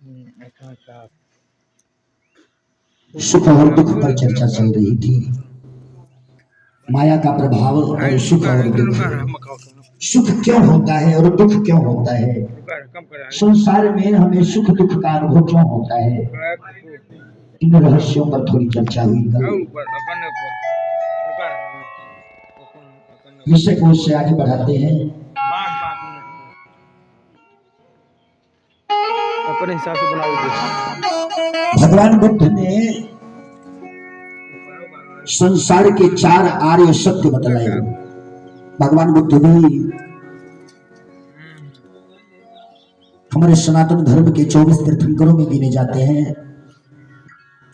अच्छा अच्छा। सुख और दुख पर चर्चा चल रही थी। माया का प्रभाव और सुख और दुख। सुख क्यों होता है और दुख क्यों होता है? संसार में हमें सुख दुख का अनुभव क्यों होता है? इन रहस्यों पर थोड़ी चर्चा हुई कल। विषय को उससे आगे बढ़ाते हैं। अपने हिसाब से बना दीजिए। भगवान बुद्ध ने संसार के 4 आर्य सत्य बतलाए। भगवान बुद्ध भी हमारे सनातन धर्म के 24 तीर्थंकरों में गिने जाते हैं।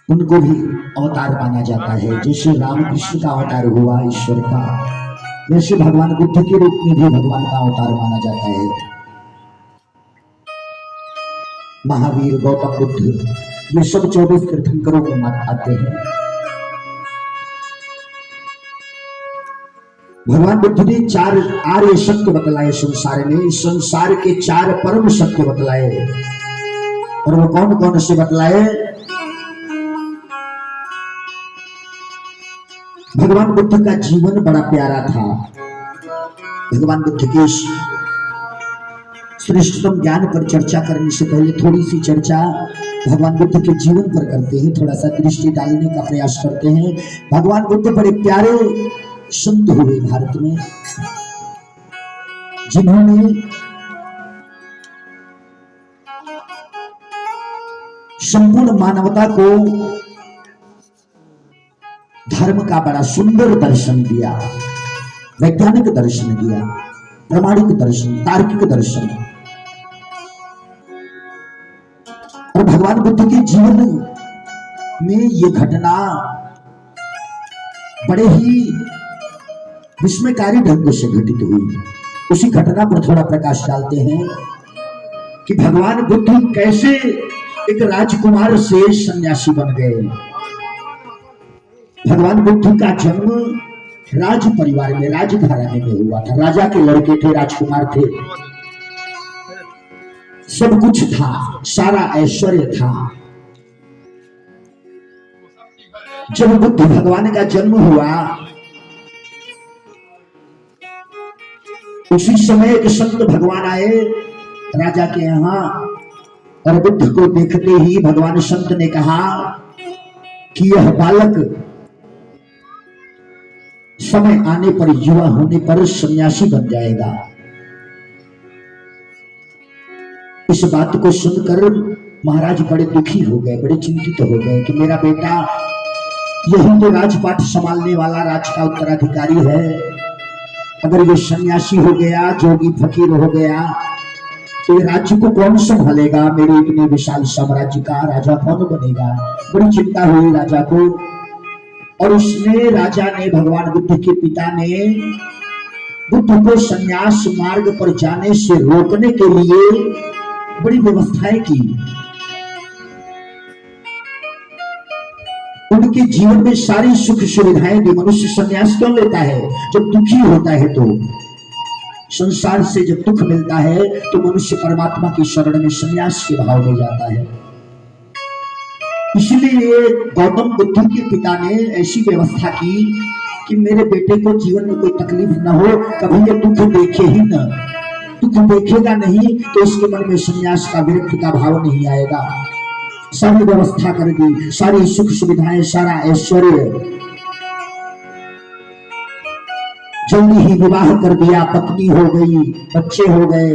उनको भी अवतार माना जाता है। जैसे रामकृष्ण का अवतार हुआ ईश्वर का, वैसे भगवान बुद्ध के रूप में भी भगवान का अवतार माना जाता है। महावीर, गौतम बुद्ध, ये सब 24 तीर्थंकरों में आते हैं। भगवान बुद्ध ने 4 आर्य सत्य बतलाए संसार में। संसार के 4 परम सत्य बतलाए। और वो कौन कौन से बतलाए? भगवान बुद्ध का जीवन बड़ा प्यारा था। भगवान बुद्ध के श्रेष्ठतम ज्ञान पर चर्चा करने से पहले थोड़ी सी चर्चा भगवान बुद्ध के जीवन पर करते हैं। थोड़ा सा दृष्टि डालने का प्रयास करते हैं। भगवान बुद्ध बड़े प्यारे संत हुए भारत में, जिन्होंने संपूर्ण मानवता को धर्म का बड़ा सुंदर दर्शन दिया, वैज्ञानिक दर्शन दिया, प्रामाणिक दर्शन, तार्किक दर्शन। और भगवान बुद्ध के जीवन में ये घटना बड़े ही विस्मयकारी ढंग से घटित हुई। उसी घटना पर थोड़ा प्रकाश डालते हैं कि भगवान बुद्ध कैसे एक राजकुमार से सन्यासी बन गए। भगवान बुद्ध का जन्म राज परिवार में, राजघराने में हुआ था। राजा के लड़के थे, राजकुमार थे, सब कुछ था, सारा ऐश्वर्य था। जब बुद्ध भगवान का जन्म हुआ, उसी समय एक संत भगवान आए राजा के यहाँ, और बुद्ध को देखते ही भगवान संत ने कहा कि यह बालक समय आने पर, युवा होने पर सन्यासी बन जाएगा। इस बात को सुनकर महाराज बड़े दुखी हो गए, बड़े चिंतित हो गए कि मेरा बेटा यही तो राजपाट संभालने वाला, राज का उत्तराधिकारी है। अगर ये सन्यासी हो गया, जोगी फकीर हो गया, तो ये राज्य को कौन संभालेगा? मेरे इतने विशाल साम्राज्य का राजा कौन बनेगा? बड़ी चिंता हुई राजा को। और उसने, राजा ने, भगवान बुद्ध के पिता ने बुद्ध को सन्यास मार्ग पर जाने से रोकने के लिए बड़ी व्यवस्थाएं की। उनके जीवन में सारी सुख सुविधाएं दी। मनुष्य सन्यास क्यों लेता है? जब दुखी होता है। तो संसार से जब दुख मिलता है तो मनुष्य परमात्मा की शरण में, सन्यास के भाव में जाता है। इसलिए गौतम बुद्ध के पिता ने ऐसी व्यवस्था की कि मेरे बेटे को जीवन में कोई तकलीफ न हो, कभी ये दुख देखे ही न। दुख देखेगा नहीं तो उसके मन में सन्यास का, विरक्ति का भाव नहीं आएगा। सारी व्यवस्था कर दी, सारी सुख सुविधाएं, सारा ऐश्वर्य। जल्दी ही विवाह कर दिया, पत्नी हो गई, बच्चे हो गए।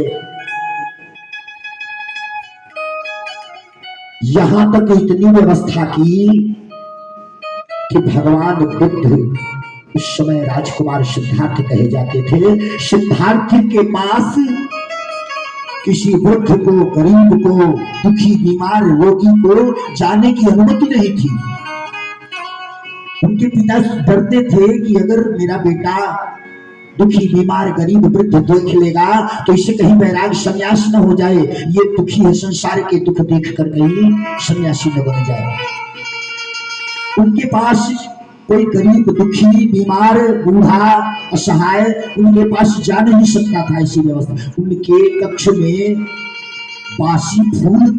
यहां तक इतनी व्यवस्था की कि भगवान बुद्ध उस समय राजकुमार सिद्धार्थ कहे जाते थे। सिद्धार्थ के पास किसी वृद्ध को, गरीब को, दुखी, बीमार, रोगी को जाने की अनुमति नहीं थी। उनके पिता डरते थे कि अगर मेरा बेटा दुखी, बीमार, गरीब, वृद्ध देख लेगा तो इसे कहीं वैराग सन्यास न हो जाए। ये दुखी है, संसार के दुख देखकर कहीं सन्यासी न बन जाए। उनके पास कोई गरीब, दुखी, बीमार, बूढ़ा, असहाय उनके पास जा नहीं सकता था। ऐसी व्यवस्था। उनके कक्ष में बासी फूल